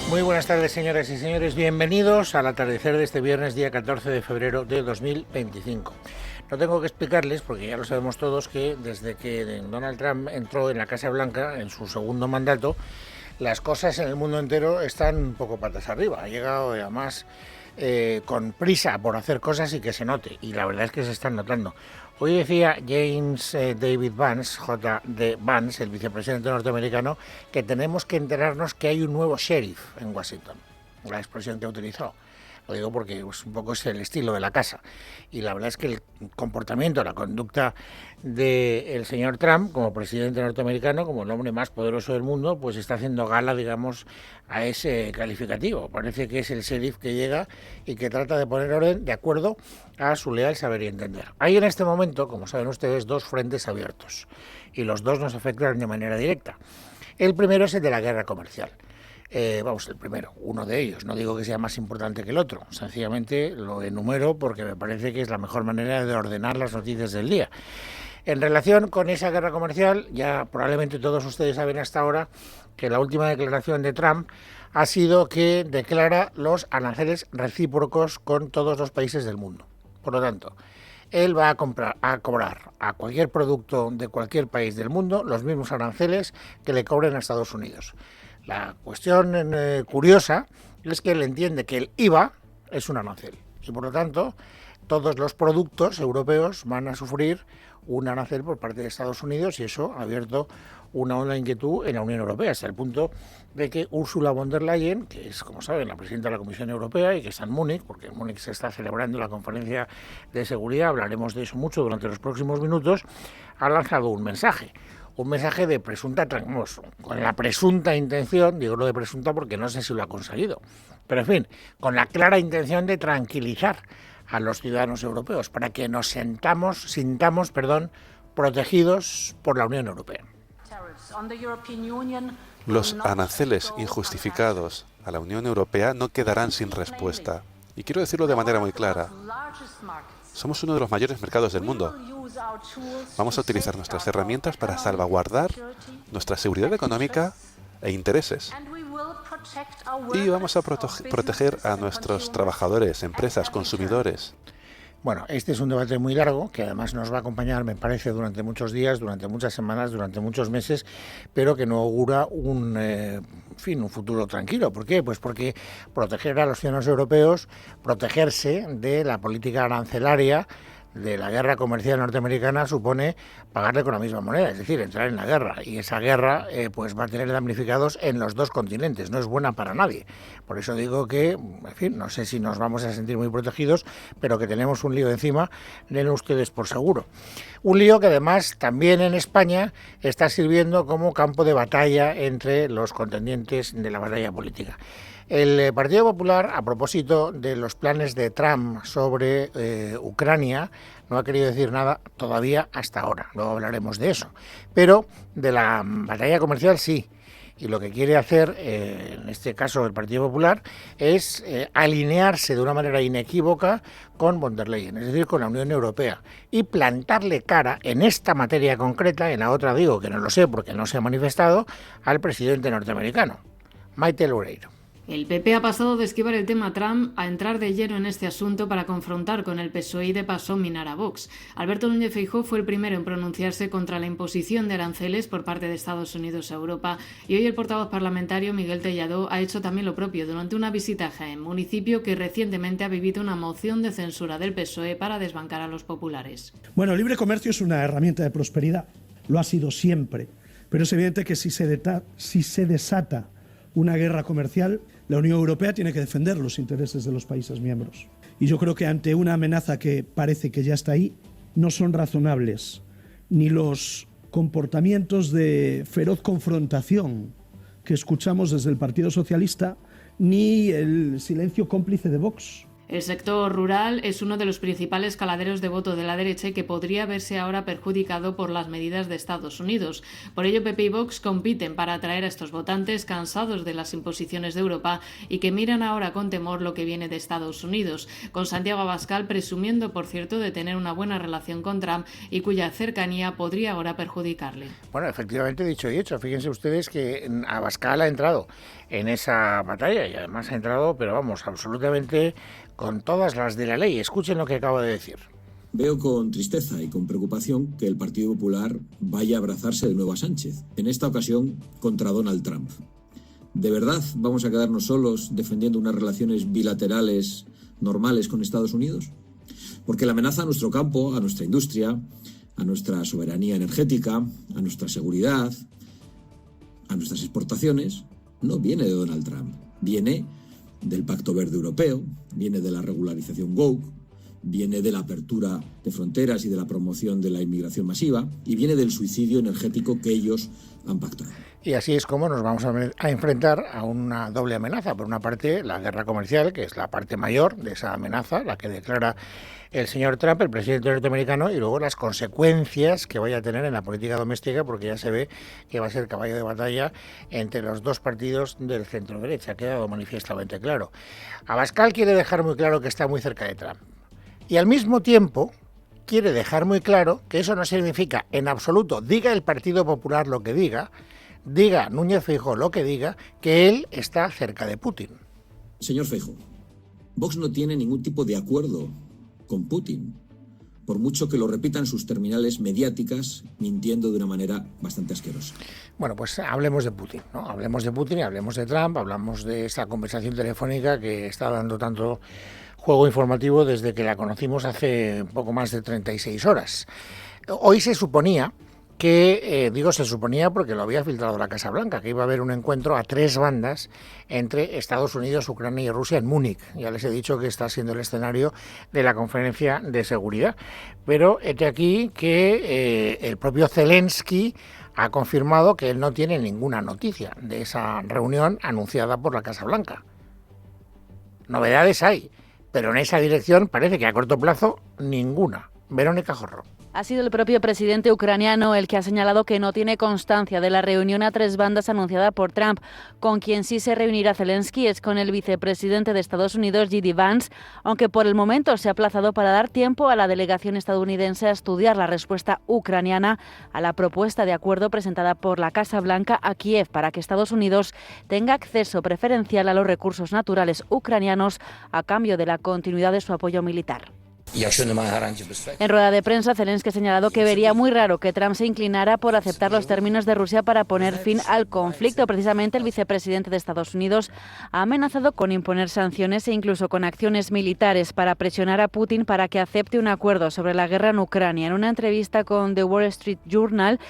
Muy buenas tardes, señoras y señores. Bienvenidos al atardecer de este viernes, día 14 de febrero de 2025. No tengo que explicarles, porque ya lo sabemos todos, que desde que Donald Trump entró en la Casa Blanca, en su segundo mandato, las cosas en el mundo entero están un poco patas arriba. Ha llegado, además, con prisa por hacer cosas y que se note. Y la verdad es que se están notando. Hoy decía James David Vance, J.D. Vance, el vicepresidente norteamericano, que tenemos que enterarnos que hay un nuevo sheriff en Washington. La expresión que ha utilizado. Lo digo porque un poco es el estilo de la casa. Y la verdad es que el comportamiento, la conducta del señor Trump como presidente norteamericano, como el hombre más poderoso del mundo, pues está haciendo gala, digamos, a ese calificativo. Parece que es el sheriff que llega y que trata de poner orden de acuerdo a su leal saber y entender. Hay en este momento, como saben ustedes, dos frentes abiertos. Y los dos nos afectan de manera directa. El primero es el de la guerra comercial. El primero, uno de ellos. No digo que sea más importante que el otro, sencillamente lo enumero porque me parece que es la mejor manera de ordenar las noticias del día. En relación con esa guerra comercial, ya probablemente todos ustedes saben hasta ahora que la última declaración de Trump ha sido que declara los aranceles recíprocos con todos los países del mundo. Por lo tanto, él va a cobrar a cualquier producto de cualquier país del mundo los mismos aranceles que le cobren a Estados Unidos. La cuestión curiosa es que él entiende que el IVA es un arancel y, por lo tanto, todos los productos europeos van a sufrir un arancel por parte de Estados Unidos, y eso ha abierto una ola de inquietud en la Unión Europea, hasta el punto de que Ursula von der Leyen, que es, como saben, la presidenta de la Comisión Europea y que está en Múnich, porque en Múnich se está celebrando la conferencia de seguridad, hablaremos de eso mucho durante los próximos minutos, ha lanzado un mensaje de presunta, con la presunta intención, digo lo de presunta porque no sé si lo ha conseguido, pero en fin, con la clara intención de tranquilizar a los ciudadanos europeos para que nos sintamos, protegidos por la Unión Europea. Los aranceles injustificados a la Unión Europea no quedarán sin respuesta. Y quiero decirlo de manera muy clara. Somos uno de los mayores mercados del mundo. Vamos a utilizar nuestras herramientas para salvaguardar nuestra seguridad económica e intereses. Y vamos a proteger a nuestros trabajadores, empresas, consumidores. Bueno, este es un debate muy largo, que además nos va a acompañar, me parece, durante muchos días, durante muchas semanas, durante muchos meses, pero que no augura un futuro tranquilo. ¿Por qué? Pues porque proteger a los ciudadanos europeos, protegerse de la política arancelaria, de la guerra comercial norteamericana, supone pagarle con la misma moneda, es decir, entrar en la guerra, y esa guerra pues va a tener damnificados en los dos continentes, no es buena para nadie. Por eso digo que, en fin, no sé si nos vamos a sentir muy protegidos, pero que tenemos un lío encima, den ustedes por seguro. Un lío que además también en España está sirviendo como campo de batalla entre los contendientes de la batalla política. El Partido Popular, a propósito de los planes de Trump sobre Ucrania, no ha querido decir nada todavía hasta ahora, luego hablaremos de eso, pero de la batalla comercial sí. Y lo que quiere hacer, en este caso el Partido Popular, es alinearse de una manera inequívoca con von der Leyen, es decir, con la Unión Europea, y plantarle cara en esta materia concreta, en la otra digo que no lo sé porque no se ha manifestado, al presidente norteamericano, Maite Loureiro. El PP ha pasado de esquivar el tema Trump a entrar de lleno en este asunto para confrontar con el PSOE y de paso minar a Vox. Alberto Núñez Feijóo fue el primero en pronunciarse contra la imposición de aranceles por parte de Estados Unidos a Europa, y hoy el portavoz parlamentario Miguel Tellado ha hecho también lo propio durante una visita a Jaén, municipio que recientemente ha vivido una moción de censura del PSOE para desbancar a los populares. Bueno, el libre comercio es una herramienta de prosperidad, lo ha sido siempre, pero es evidente que si se desata una guerra comercial, la Unión Europea tiene que defender los intereses de los países miembros. Y yo creo que ante una amenaza que parece que ya está ahí, no son razonables ni los comportamientos de feroz confrontación que escuchamos desde el Partido Socialista, ni el silencio cómplice de Vox. El sector rural es uno de los principales caladeros de voto de la derecha y que podría verse ahora perjudicado por las medidas de Estados Unidos. Por ello, PP y Vox compiten para atraer a estos votantes cansados de las imposiciones de Europa y que miran ahora con temor lo que viene de Estados Unidos, con Santiago Abascal presumiendo, por cierto, de tener una buena relación con Trump y cuya cercanía podría ahora perjudicarle. Bueno, efectivamente, dicho y hecho. Fíjense ustedes que Abascal ha entrado en esa batalla y además ha entrado, pero vamos, absolutamente con todas las de la ley. Escuchen lo que acabo de decir. Veo con tristeza y con preocupación que el Partido Popular vaya a abrazarse de nuevo a Sánchez, en esta ocasión contra Donald Trump. ¿De verdad vamos a quedarnos solos defendiendo unas relaciones bilaterales normales con Estados Unidos? Porque la amenaza a nuestro campo, a nuestra industria, a nuestra soberanía energética, a nuestra seguridad, a nuestras exportaciones, no viene de Donald Trump. Viene del Pacto Verde Europeo, viene de la regularización woke, viene de la apertura de fronteras y de la promoción de la inmigración masiva y viene del suicidio energético que ellos han pactado. Y así es como nos vamos a enfrentar a una doble amenaza. Por una parte, la guerra comercial, que es la parte mayor de esa amenaza, la que declara el señor Trump, el presidente norteamericano, y luego las consecuencias que vaya a tener en la política doméstica, porque ya se ve que va a ser caballo de batalla entre los dos partidos del centro-derecha. Ha quedado manifiestamente claro. Abascal quiere dejar muy claro que está muy cerca de Trump. Y al mismo tiempo quiere dejar muy claro que eso no significa en absoluto, diga el Partido Popular lo que diga Núñez Feijóo lo que diga, que él está cerca de Putin. Señor Feijóo, Vox no tiene ningún tipo de acuerdo con Putin, por mucho que lo repitan sus terminales mediáticas, mintiendo de una manera bastante asquerosa. Bueno, pues hablemos de Putin, ¿no? Hablemos de Putin y hablemos de Trump, hablamos de esta conversación telefónica que está dando tanto juego informativo desde que la conocimos hace poco más de 36 horas. Hoy se suponía que, se suponía porque lo había filtrado la Casa Blanca, que iba a haber un encuentro a tres bandas entre Estados Unidos, Ucrania y Rusia en Múnich. Ya les he dicho que está siendo el escenario de la conferencia de seguridad. Pero hete aquí que el propio Zelensky ha confirmado que él no tiene ninguna noticia de esa reunión anunciada por la Casa Blanca. Novedades hay, pero en esa dirección parece que a corto plazo ninguna. Verónica Jorro. Ha sido el propio presidente ucraniano el que ha señalado que no tiene constancia de la reunión a tres bandas anunciada por Trump. Con quien sí se reunirá Zelensky es con el vicepresidente de Estados Unidos, J.D. Vance, aunque por el momento se ha aplazado para dar tiempo a la delegación estadounidense a estudiar la respuesta ucraniana a la propuesta de acuerdo presentada por la Casa Blanca a Kiev para que Estados Unidos tenga acceso preferencial a los recursos naturales ucranianos a cambio de la continuidad de su apoyo militar. En rueda de prensa, Zelensky ha señalado que vería muy raro que Trump se inclinara por aceptar los términos de Rusia para poner fin al conflicto. Precisamente, el vicepresidente de Estados Unidos ha amenazado con imponer sanciones e incluso con acciones militares para presionar a Putin para que acepte un acuerdo sobre la guerra en Ucrania. En una entrevista con The Wall Street Journal,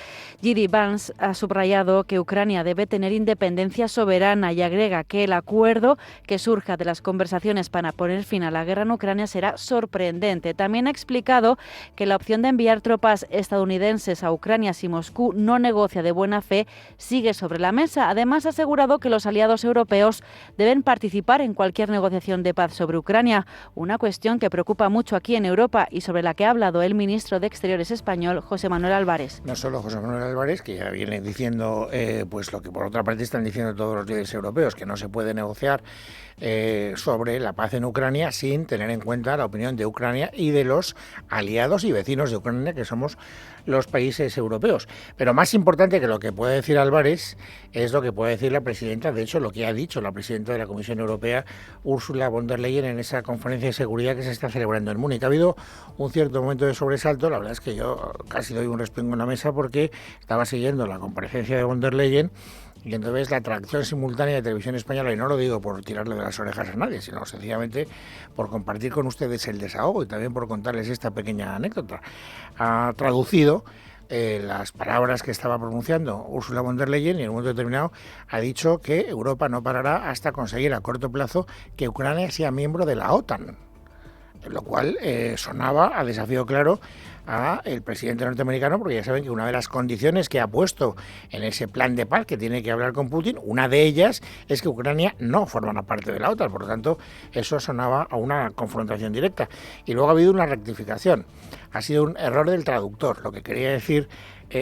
J.D. Vance ha subrayado que Ucrania debe tener independencia soberana y agrega que el acuerdo que surja de las conversaciones para poner fin a la guerra en Ucrania será sorprendente. También ha explicado que la opción de enviar tropas estadounidenses a Ucrania si Moscú no negocia de buena fe sigue sobre la mesa. Además, ha asegurado que los aliados europeos deben participar en cualquier negociación de paz sobre Ucrania, una cuestión que preocupa mucho aquí en Europa y sobre la que ha hablado el ministro de Exteriores español, José Manuel Álvarez. No solo José Manuel Álvarez, que ya viene diciendo pues lo que por otra parte están diciendo todos los líderes europeos, que no se puede negociar sobre la paz en Ucrania sin tener en cuenta la opinión de Ucrania y de los aliados y vecinos de Ucrania, que somos los países europeos. Pero más importante que lo que puede decir Álvarez es lo que puede decir la presidenta, de hecho lo que ha dicho la presidenta de la Comisión Europea, Ursula von der Leyen, en esa conferencia de seguridad que se está celebrando en Múnich. Ha habido un cierto momento de sobresalto, la verdad es que yo casi doy un respingo en la mesa porque estaba siguiendo la comparecencia de von der Leyen. Y entonces la atracción simultánea de Televisión Española, y no lo digo por tirarle de las orejas a nadie, sino sencillamente por compartir con ustedes el desahogo y también por contarles esta pequeña anécdota, ha traducido las palabras que estaba pronunciando Ursula von der Leyen y en un momento determinado ha dicho que Europa no parará hasta conseguir a corto plazo que Ucrania sea miembro de la OTAN, lo cual sonaba a desafío claro a el presidente norteamericano, porque ya saben que una de las condiciones que ha puesto en ese plan de paz que tiene que hablar con Putin, una de ellas es que Ucrania no forma parte de la OTAN, por lo tanto eso sonaba a una confrontación directa. Y luego ha habido una rectificación, ha sido un error del traductor. Lo que quería decir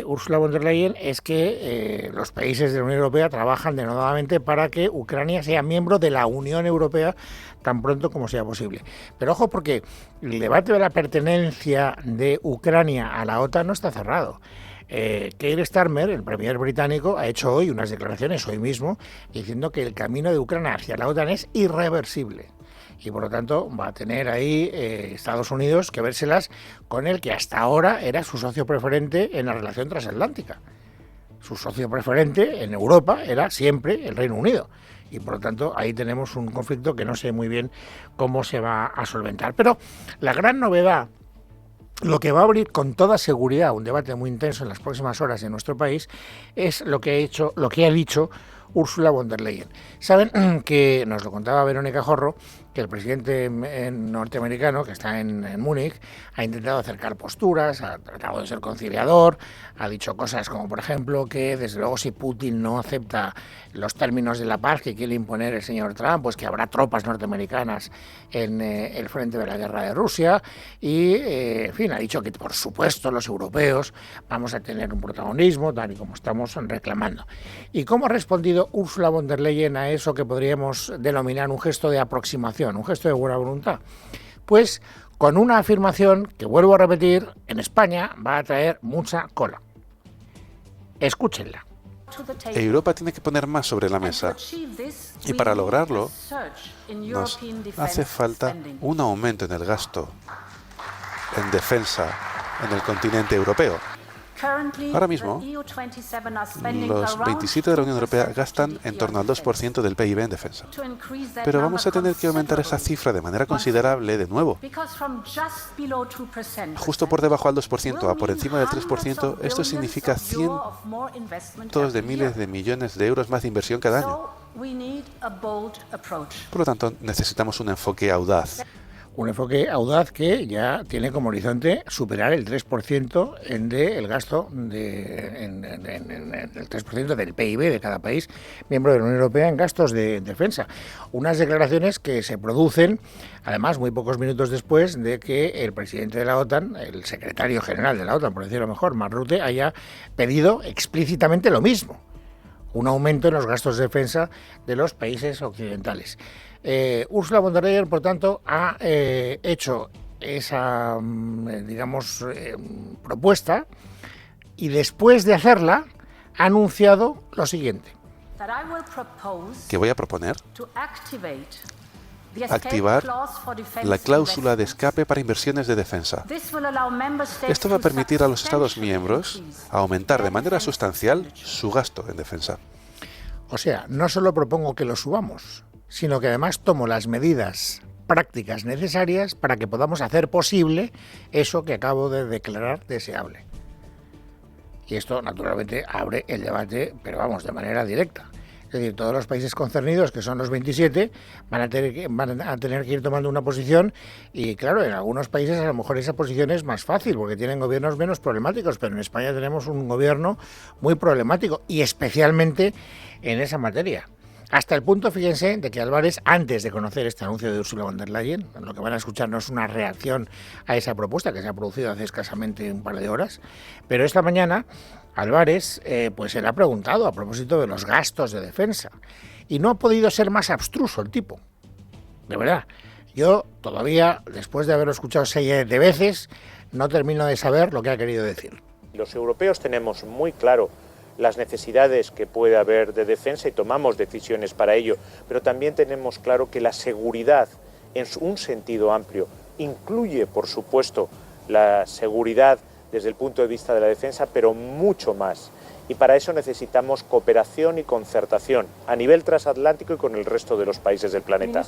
Ursula von der Leyen es que los países de la Unión Europea trabajan denodadamente para que Ucrania sea miembro de la Unión Europea tan pronto como sea posible. Pero ojo, porque el debate de la pertenencia de Ucrania a la OTAN no está cerrado. Keir Starmer, el premier británico, ha hecho hoy unas declaraciones, hoy mismo, diciendo que el camino de Ucrania hacia la OTAN es irreversible. Y por lo tanto va a tener ahí Estados Unidos que vérselas con el que hasta ahora era su socio preferente en la relación transatlántica. Su socio preferente en Europa era siempre el Reino Unido. Y por lo tanto ahí tenemos un conflicto que no sé muy bien cómo se va a solventar. Pero la gran novedad, lo que va a abrir con toda seguridad un debate muy intenso en las próximas horas en nuestro país, es lo que ha dicho Ursula von der Leyen. Saben que, nos lo contaba Verónica Jorro, que el presidente norteamericano, que está en Múnich, ha intentado acercar posturas, ha tratado de ser conciliador, ha dicho cosas como, por ejemplo, que desde luego si Putin no acepta los términos de la paz que quiere imponer el señor Trump, pues que habrá tropas norteamericanas en el frente de la guerra de Rusia y, en fin, ha dicho que por supuesto los europeos vamos a tener un protagonismo, tal y como estamos reclamando. ¿Y cómo ha respondido Ursula von der Leyen a eso que podríamos denominar un gesto de aproximación, un gesto de buena voluntad? Pues con una afirmación que, vuelvo a repetir, en España va a traer mucha cola. Escúchenla. Europa tiene que poner más sobre la mesa y para lograrlo nos hace falta un aumento en el gasto en defensa en el continente europeo. Ahora mismo, los 27 de la Unión Europea gastan en torno al 2% del PIB en defensa. Pero vamos a tener que aumentar esa cifra de manera considerable de nuevo. Justo por debajo al 2%, a por encima del 3%, esto significa cientos de miles de millones de euros más de inversión cada año. Por lo tanto, necesitamos un enfoque audaz. Un enfoque audaz que ya tiene como horizonte superar el 3% del gasto, el 3% del PIB de cada país miembro de la Unión Europea en gastos de defensa. Unas declaraciones que se producen, además, muy pocos minutos después de que el presidente de la OTAN, el secretario general de la OTAN, por decirlo mejor, Mark Rutte, haya pedido explícitamente lo mismo: un aumento en los gastos de defensa de los países occidentales. Ursula von der Leyen, por tanto, ha hecho esa, propuesta, y después de hacerla ha anunciado lo siguiente. Que voy a proponer activar la cláusula de escape para inversiones de defensa. Esto va a permitir a los Estados miembros aumentar de manera sustancial su gasto en defensa. O sea, no solo propongo que lo subamos, sino que además tomo las medidas prácticas necesarias para que podamos hacer posible eso que acabo de declarar deseable. Y esto, naturalmente, abre el debate, pero vamos, de manera directa. Es decir, todos los países concernidos, que son los 27, van a tener que ir tomando una posición, y claro, en algunos países a lo mejor esa posición es más fácil porque tienen gobiernos menos problemáticos, pero en España tenemos un gobierno muy problemático, y especialmente en esa materia. Hasta el punto, fíjense, de que Álvarez, antes de conocer este anuncio de Ursula von der Leyen, lo que van a escuchar no es una reacción a esa propuesta que se ha producido hace escasamente un par de horas, pero esta mañana Álvarez pues se le ha preguntado a propósito de los gastos de defensa, y no ha podido ser más abstruso el tipo. De verdad, yo todavía, después de haberlo escuchado 6 veces, no termino de saber lo que ha querido decir. Los europeos tenemos muy claro las necesidades que puede haber de defensa y tomamos decisiones para ello, pero también tenemos claro que la seguridad, en un sentido amplio, incluye, por supuesto, la seguridad desde el punto de vista de la defensa, pero mucho más. Y para eso necesitamos cooperación y concertación a nivel transatlántico y con el resto de los países del planeta.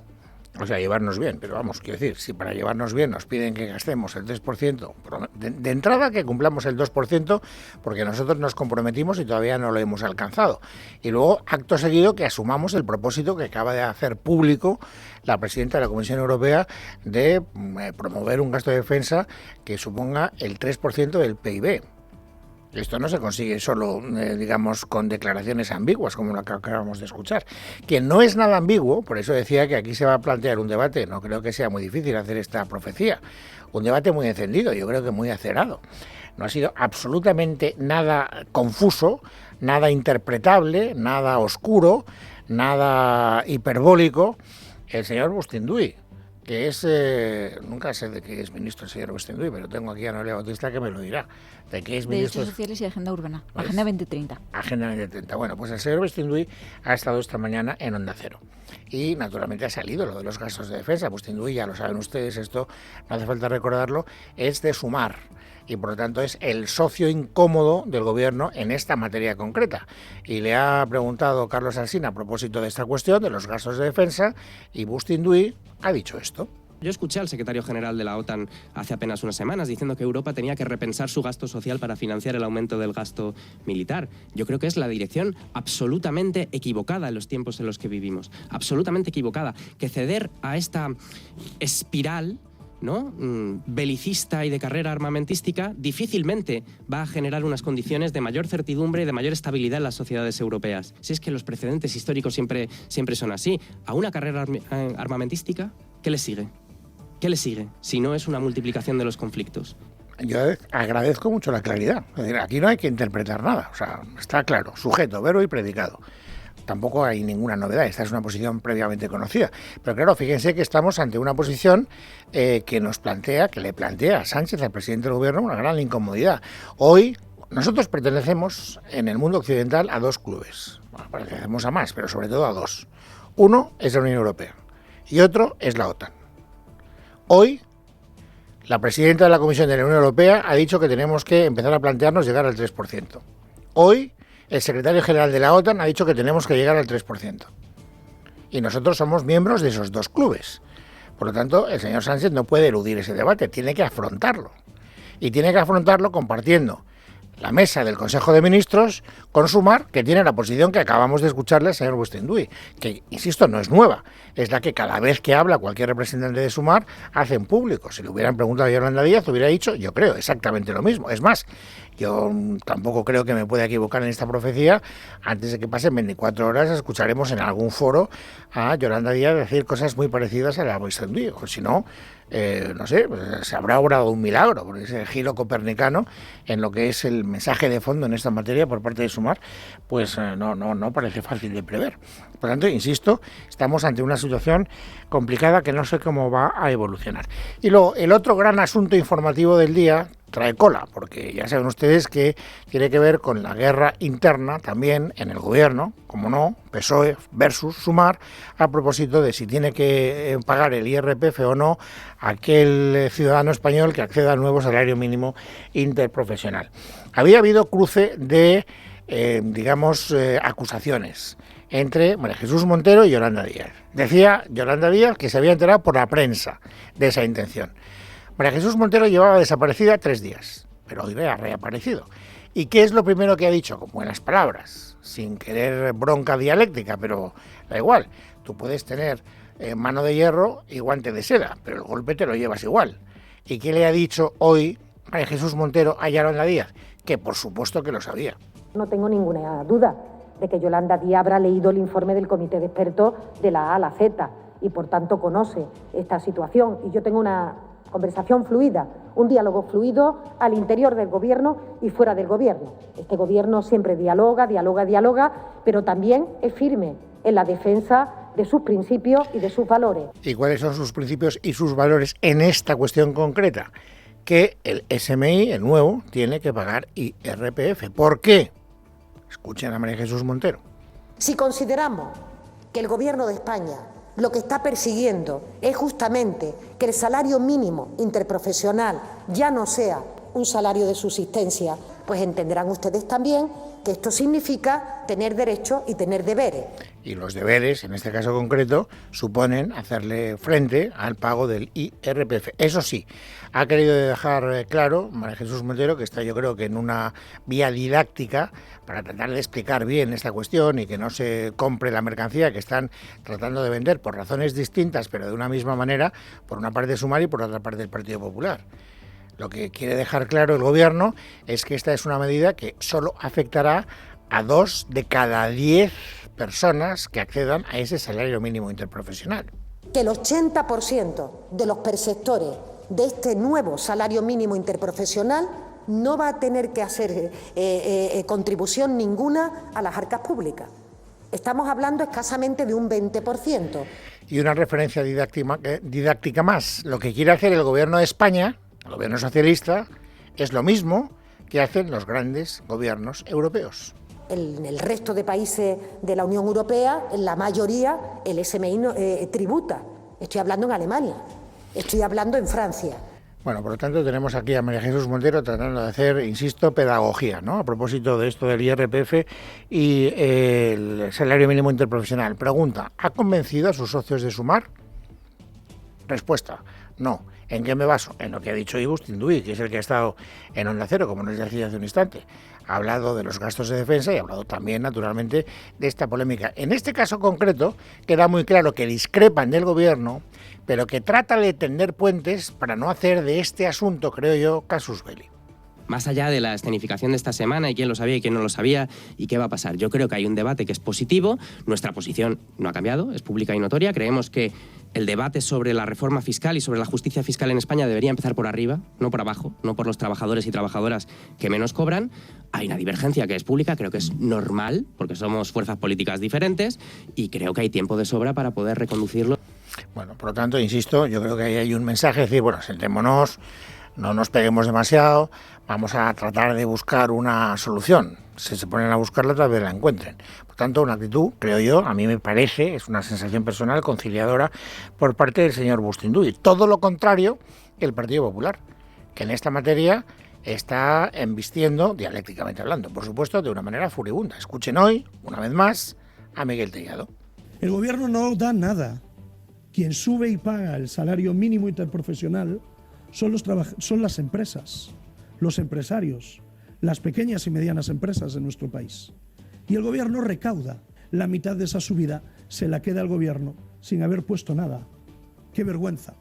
O sea, llevarnos bien, pero vamos, quiero decir, si para llevarnos bien nos piden que gastemos el 3%, de entrada que cumplamos el 2%, porque nosotros nos comprometimos y todavía no lo hemos alcanzado. Y luego, acto seguido, que asumamos el propósito que acaba de hacer público la presidenta de la Comisión Europea de promover un gasto de defensa que suponga el 3% del PIB. Esto no se consigue solo, con declaraciones ambiguas, como la que acabamos de escuchar, que no es nada ambiguo. Por eso decía que aquí se va a plantear un debate, no creo que sea muy difícil hacer esta profecía, un debate muy encendido, yo creo que muy acerado. No ha sido absolutamente nada confuso, nada interpretable, nada oscuro, nada hiperbólico el señor Bustinduy, que es, nunca sé de qué es ministro el señor Westendui, pero tengo aquí a Noelia Bautista que me lo dirá. ¿De qué es ministro? Derechos Sociales y Agenda Urbana, Agenda 2030. Agenda 2030. Bueno, pues el señor Westendui ha estado esta mañana en Onda Cero. Y naturalmente ha salido lo de los gastos de defensa. Westendui, ya lo saben ustedes, esto no hace falta recordarlo, es de Sumar. Y por lo tanto es el socio incómodo del gobierno en esta materia concreta. Y le ha preguntado Carlos Alsina a propósito de esta cuestión, de los gastos de defensa, y Westendui ha dicho esto. Yo escuché al secretario general de la OTAN hace apenas unas semanas diciendo que Europa tenía que repensar su gasto social para financiar el aumento del gasto militar. Yo creo que es la dirección absolutamente equivocada en los tiempos en los que vivimos. Absolutamente equivocada. Que ceder a esta espiral, ¿no?, belicista y de carrera armamentística difícilmente va a generar unas condiciones de mayor certidumbre y de mayor estabilidad en las sociedades europeas. Si es que los precedentes históricos siempre son así. A una carrera armamentística, ¿qué le sigue? ¿Qué le sigue si no es una multiplicación de los conflictos? Yo agradezco mucho la claridad. Es decir, aquí no hay que interpretar nada. O sea, está claro, sujeto, verbo y predicado. Tampoco hay ninguna novedad, esta es una posición previamente conocida. Pero claro, fíjense que estamos ante una posición que le plantea a Sánchez, al presidente del gobierno, una gran incomodidad. Hoy nosotros pertenecemos en el mundo occidental a dos clubes. Bueno, pertenecemos a más, pero sobre todo a dos. Uno es la Unión Europea y otro es la OTAN. Hoy, la presidenta de la Comisión de la Unión Europea ha dicho que tenemos que empezar a plantearnos llegar al 3%. Hoy, el secretario general de la OTAN ha dicho que tenemos que llegar al 3%. Y nosotros somos miembros de esos dos clubes. Por lo tanto, el señor Sánchez no puede eludir ese debate, tiene que afrontarlo. Y tiene que afrontarlo compartiendo la mesa del Consejo de Ministros con Sumar, que tiene la posición que acabamos de escucharle al señor Westendui, que, insisto, no es nueva, es la que cada vez que habla cualquier representante de Sumar hacen público. Si le hubieran preguntado a Yolanda Díaz, hubiera dicho, yo creo, exactamente lo mismo. Es más, yo tampoco creo que me pueda equivocar en esta profecía. Antes de que pasen 24 horas escucharemos en algún foro a Yolanda Díaz decir cosas muy parecidas a la Westendui, o si no, no sé, pues se habrá obrado un milagro, porque ese giro copernicano en lo que es el mensaje de fondo en esta materia por parte de Sumar, pues no parece fácil de prever. Por tanto, insisto, estamos ante una situación complicada que no sé cómo va a evolucionar. Y luego, el otro gran asunto informativo del día trae cola, porque ya saben ustedes que tiene que ver con la guerra interna también en el gobierno, como no, PSOE versus Sumar, a propósito de si tiene que pagar el IRPF o no aquel ciudadano español que acceda al nuevo salario mínimo interprofesional. Había habido cruce de, acusaciones entre María Jesús Montero y Yolanda Díaz. Decía Yolanda Díaz que se había enterado por la prensa de esa intención. María Jesús Montero llevaba desaparecida 3 días, pero hoy ha reaparecido. ¿Y qué es lo primero que ha dicho? Con buenas palabras, sin querer bronca dialéctica, pero da igual. Tú puedes tener mano de hierro y guante de seda, pero el golpe te lo llevas igual. ¿Y qué le ha dicho hoy María Jesús Montero a Yolanda Díaz? Que por supuesto que lo sabía. No tengo ninguna duda de que Yolanda Díaz habrá leído el informe del comité de expertos de la A a la Z y por tanto conoce esta situación. Y yo tengo una conversación fluida, un diálogo fluido al interior del gobierno y fuera del gobierno. Este gobierno siempre dialoga, pero también es firme en la defensa de sus principios y de sus valores. ¿Y cuáles son sus principios y sus valores en esta cuestión concreta? Que el SMI, el nuevo, tiene que pagar IRPF. ¿Por qué? Escuchen a María Jesús Montero. Si consideramos que el gobierno de España lo que está persiguiendo es justamente que el salario mínimo interprofesional ya no sea un salario de subsistencia, pues entenderán ustedes también que esto significa tener derechos y tener deberes. Y los deberes, en este caso concreto, suponen hacerle frente al pago del IRPF. Eso sí, ha querido dejar claro María Jesús Montero que está, yo creo que en una vía didáctica para tratar de explicar bien esta cuestión y que no se compre la mercancía que están tratando de vender por razones distintas, pero de una misma manera, por una parte de Sumar y por otra parte del Partido Popular. Lo que quiere dejar claro el Gobierno es que esta es una medida que solo afectará a 2 de cada 10 personas que accedan a ese salario mínimo interprofesional. Que el 80% de los perceptores de este nuevo salario mínimo interprofesional no va a tener que hacer contribución ninguna a las arcas públicas. Estamos hablando escasamente de un 20%. Y una referencia didáctica más. Lo que quiere hacer el gobierno de España, el gobierno socialista, es lo mismo que hacen los grandes gobiernos europeos. En el resto de países de la Unión Europea, en la mayoría, el SMI tributa. Estoy hablando en Alemania, estoy hablando en Francia. Bueno, por lo tanto, tenemos aquí a María Jesús Montero tratando de hacer, insisto, pedagogía, ¿no? A propósito de esto del IRPF y el salario mínimo interprofesional. Pregunta, ¿ha convencido a sus socios de Sumar? Respuesta, no. ¿En qué me baso? En lo que ha dicho Ibu Tindui, que es el que ha estado en Onda Cero, como nos decía hace un instante. Ha hablado de los gastos de defensa y ha hablado también, naturalmente, de esta polémica. En este caso concreto, queda muy claro que discrepan del gobierno, pero que trata de tender puentes para no hacer de este asunto, creo yo, casus belli. Más allá de la escenificación de esta semana y quién lo sabía y quién no lo sabía y qué va a pasar, yo creo que hay un debate que es positivo. Nuestra posición no ha cambiado, es pública y notoria. Creemos que el debate sobre la reforma fiscal y sobre la justicia fiscal en España debería empezar por arriba, no por abajo, no por los trabajadores y trabajadoras que menos cobran. Hay una divergencia que es pública, creo que es normal, porque somos fuerzas políticas diferentes, y creo que hay tiempo de sobra para poder reconducirlo. Bueno, por lo tanto, insisto, yo creo que ahí hay un mensaje, es decir, bueno, sentémonos, no nos peguemos demasiado, vamos a tratar de buscar una solución. Si se ponen a buscarla, tal vez la encuentren. Por tanto, una actitud, creo yo, a mí me parece, es una sensación personal conciliadora por parte del señor Bustinduy. Todo lo contrario que el Partido Popular, que en esta materia está embistiendo, dialécticamente hablando, por supuesto, de una manera furibunda. Escuchen hoy, una vez más, a Miguel Tellado. El gobierno no da nada. Quien sube y paga el salario mínimo interprofesional son las empresas, los empresarios, las pequeñas y medianas empresas de nuestro país. Y el gobierno recauda. La mitad de esa subida se la queda al gobierno sin haber puesto nada. ¡Qué vergüenza!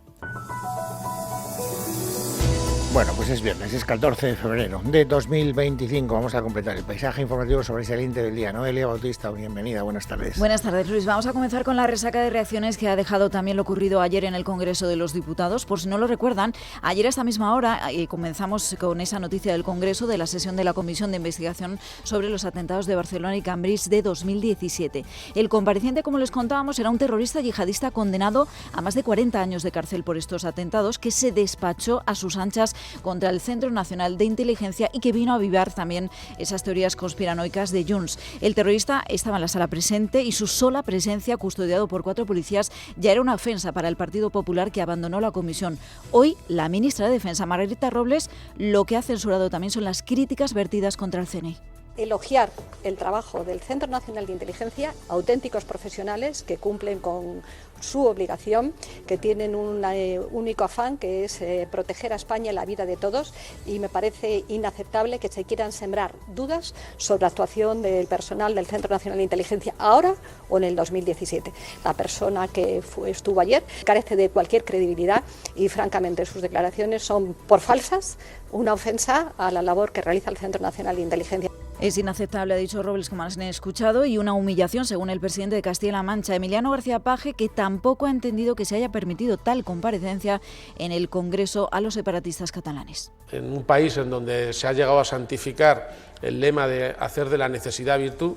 Bueno, pues es viernes, es 14 de febrero de 2025. Vamos a completar el paisaje informativo sobresaliente del día. Noelia Bautista, bienvenida, buenas tardes. Buenas tardes, Luis. Vamos a comenzar con la resaca de reacciones que ha dejado también lo ocurrido ayer en el Congreso de los Diputados. Por si no lo recuerdan, ayer a esta misma hora comenzamos con esa noticia del Congreso de la sesión de la Comisión de Investigación sobre los atentados de Barcelona y Cambridge de 2017. El compareciente, como les contábamos, era un terrorista yihadista condenado a más de 40 años de cárcel por estos atentados, que se despachó a sus anchas contra el Centro Nacional de Inteligencia y que vino a avivar también esas teorías conspiranoicas de Junts. El terrorista estaba en la sala presente y su sola presencia, custodiado por 4 policías, ya era una ofensa para el Partido Popular, que abandonó la comisión. Hoy, la ministra de Defensa, Margarita Robles, lo que ha censurado también son las críticas vertidas contra el CNI. Elogiar el trabajo del Centro Nacional de Inteligencia, auténticos profesionales que cumplen con su obligación, que tienen un único afán, que es proteger a España y la vida de todos, y me parece inaceptable que se quieran sembrar dudas sobre la actuación del personal del Centro Nacional de Inteligencia ahora o en el 2017. La persona que estuvo ayer carece de cualquier credibilidad y francamente sus declaraciones son por falsas, una ofensa a la labor que realiza el Centro Nacional de Inteligencia. Es inaceptable, ha dicho Robles, como han escuchado, y una humillación, según el presidente de Castilla-La Mancha, Emiliano García Paje, que tampoco ha entendido que se haya permitido tal comparecencia en el Congreso a los separatistas catalanes. En un país en donde se ha llegado a santificar el lema de hacer de la necesidad virtud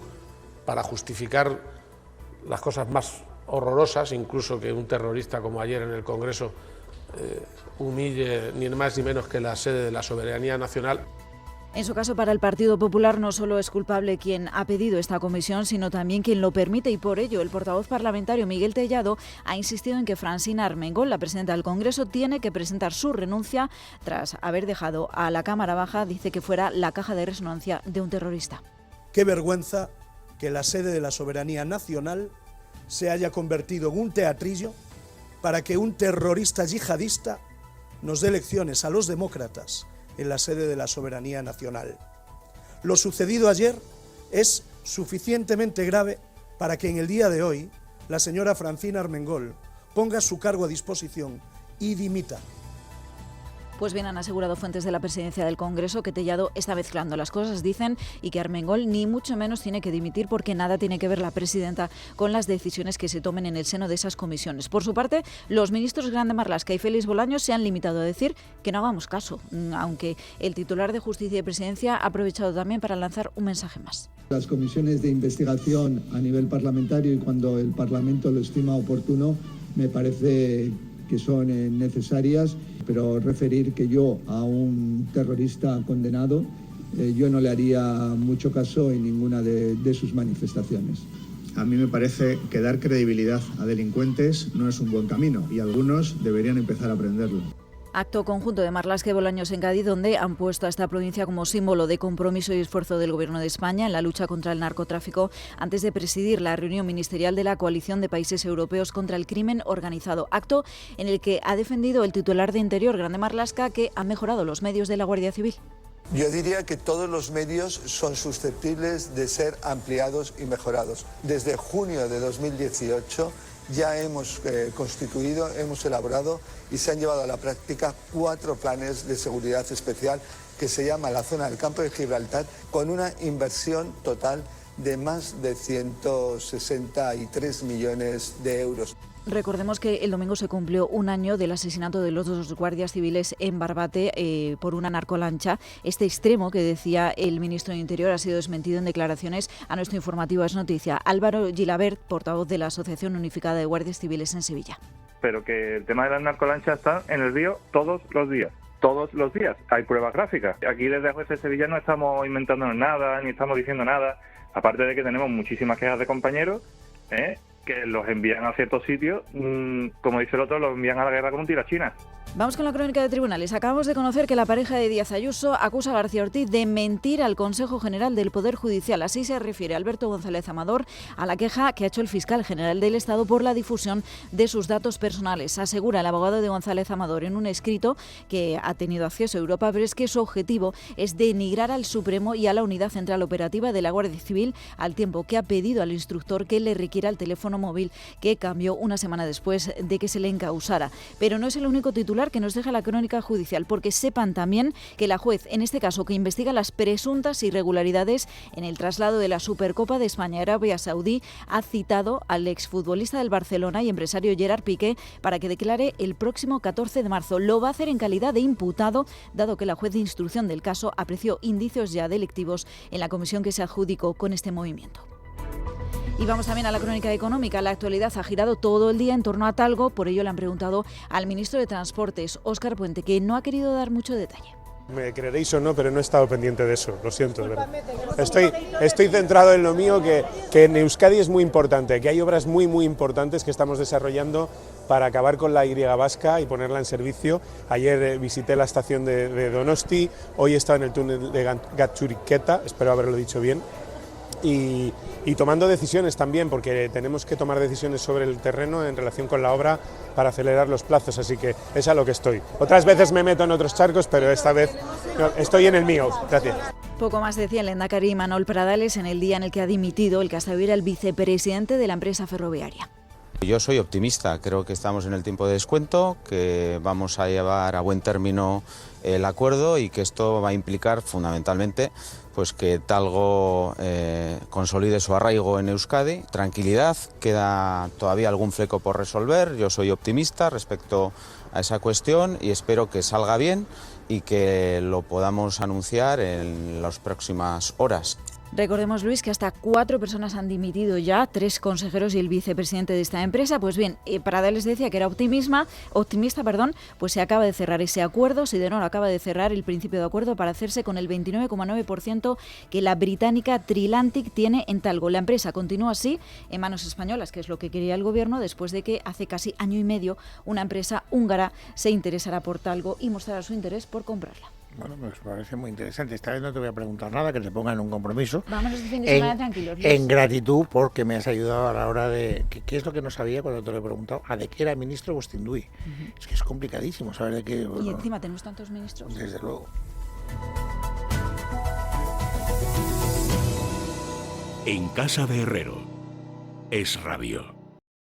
para justificar las cosas más horrorosas, incluso que un terrorista como ayer en el Congreso humille ni más ni menos que la sede de la soberanía nacional. En su caso, para el Partido Popular no solo es culpable quien ha pedido esta comisión, sino también quien lo permite, y por ello el portavoz parlamentario Miguel Tellado ha insistido en que Francina Armengol, la presidenta del Congreso, tiene que presentar su renuncia tras haber dejado a la Cámara Baja, dice que fuera la caja de resonancia de un terrorista. Qué vergüenza que la sede de la soberanía nacional se haya convertido en un teatrillo para que un terrorista yihadista nos dé lecciones a los demócratas en la sede de la soberanía nacional. Lo sucedido ayer es suficientemente grave para que en el día de hoy la señora Francina Armengol ponga su cargo a disposición y dimita. Pues bien, han asegurado fuentes de la presidencia del Congreso que Tellado está mezclando las cosas, dicen, y que Armengol ni mucho menos tiene que dimitir, porque nada tiene que ver la presidenta con las decisiones que se tomen en el seno de esas comisiones. Por su parte, los ministros Grande Marlaska y Félix Bolaños se han limitado a decir que no hagamos caso, aunque el titular de Justicia y Presidencia ha aprovechado también para lanzar un mensaje más. Las comisiones de investigación a nivel parlamentario, y cuando el Parlamento lo estima oportuno, me parece que son necesarias, pero referir que yo a un terrorista condenado, yo no le haría mucho caso en ninguna de sus manifestaciones. A mí me parece que dar credibilidad a delincuentes no es un buen camino y algunos deberían empezar a aprenderlo. Acto conjunto de Marlaska y Bolaños en Cádiz, donde han puesto a esta provincia como símbolo de compromiso y esfuerzo del Gobierno de España en la lucha contra el narcotráfico, antes de presidir la reunión ministerial de la Coalición de Países Europeos contra el Crimen Organizado. Acto en el que ha defendido el titular de Interior, Grande Marlaska, que ha mejorado los medios de la Guardia Civil. Yo diría que todos los medios son susceptibles de ser ampliados y mejorados. Desde junio de 2018 ya hemos constituido, hemos elaborado y se han llevado a la práctica 4 planes de seguridad especial que se llama la zona del Campo de Gibraltar, con una inversión total de más de 163 millones de euros. Recordemos que el domingo se cumplió un año del asesinato de los 2 guardias civiles en Barbate por una narcolancha. Este extremo que decía el ministro de Interior ha sido desmentido en declaraciones a nuestro informativo Es Noticia. Álvaro Gilabert, portavoz de la Asociación Unificada de Guardias Civiles en Sevilla. Pero que el tema de las narcolanchas está en el río todos los días. Todos los días hay pruebas gráficas. Aquí desde Juez de Sevilla no estamos inventándonos nada, ni estamos diciendo nada. Aparte de que tenemos muchísimas quejas de compañeros, que los envían a ciertos sitios, como dice el otro, los envían a la guerra como un tirachina. Vamos con la crónica de tribunales. Acabamos de conocer que la pareja de Díaz Ayuso acusa a García Ortiz de mentir al Consejo General del Poder Judicial. Así se refiere Alberto González Amador a la queja que ha hecho el fiscal general del Estado por la difusión de sus datos personales. Asegura el abogado de González Amador en un escrito que ha tenido acceso a Europa, pero es que su objetivo es denigrar al Supremo y a la Unidad Central Operativa de la Guardia Civil, al tiempo que ha pedido al instructor que le requiera el teléfono móvil que cambió una semana después de que se le encausara. Pero no es el único titular que nos deja la crónica judicial, porque sepan también que la juez, en este caso que investiga las presuntas irregularidades en el traslado de la Supercopa de España a Arabia Saudí, ha citado al exfutbolista del Barcelona y empresario Gerard Piqué para que declare el próximo 14 de marzo. Lo va a hacer en calidad de imputado, dado que la juez de instrucción del caso apreció indicios ya delictivos en la comisión que se adjudicó con este movimiento. Y vamos también a la crónica económica. La actualidad ha girado todo el día en torno a Talgo, por ello le han preguntado al ministro de Transportes, Óscar Puente, que no ha querido dar mucho detalle. Me creeréis o no, pero no he estado pendiente de eso, lo siento, de verdad. Estoy centrado en lo mío, que en Euskadi es muy importante, que hay obras muy importantes que estamos desarrollando para acabar con la Y vasca y ponerla en servicio. Ayer visité la estación de Donosti, hoy he estado en el túnel de Gatxuriqueta, espero haberlo dicho bien. Y tomando decisiones también, porque tenemos que tomar decisiones sobre el terreno en relación con la obra para acelerar los plazos, así que es a lo que estoy. Otras veces me meto en otros charcos, pero esta vez estoy en el mío. Gracias. Poco más decía el lehendakari Imanol Pradales en el día en el que ha dimitido el que hasta hoy era el vicepresidente de la empresa ferroviaria. Yo soy optimista, creo que estamos en el tiempo de descuento, que vamos a llevar a buen término el acuerdo y que esto va a implicar fundamentalmente pues que Talgo consolide su arraigo en Euskadi. Tranquilidad, queda todavía algún fleco por resolver, yo soy optimista respecto a esa cuestión y espero que salga bien y que lo podamos anunciar en las próximas horas. Recordemos, Luis, que hasta 4 personas han dimitido ya, 3 consejeros y el vicepresidente de esta empresa. Pues bien, Pradales decía que era optimista, pues se acaba de cerrar ese acuerdo. Sidenor acaba de cerrar el principio de acuerdo para hacerse con el 29,9% que la británica Trilantic tiene en Talgo. La empresa continúa así en manos españolas, que es lo que quería el gobierno, después de que hace casi año y medio una empresa húngara se interesara por Talgo y mostrara su interés por comprarla. Bueno, me parece muy interesante. Esta vez no te voy a preguntar nada, que te pongan un compromiso. Vamos este fin de semana tranquilos. En gratitud, porque me has ayudado a la hora de... ¿Qué es lo que no sabía cuando te lo he preguntado? ¿De qué era ministro Bustindui? Es que es complicadísimo saber de qué... Y encima tenemos tantos ministros. Desde luego. En casa de Herrero, Es Radio.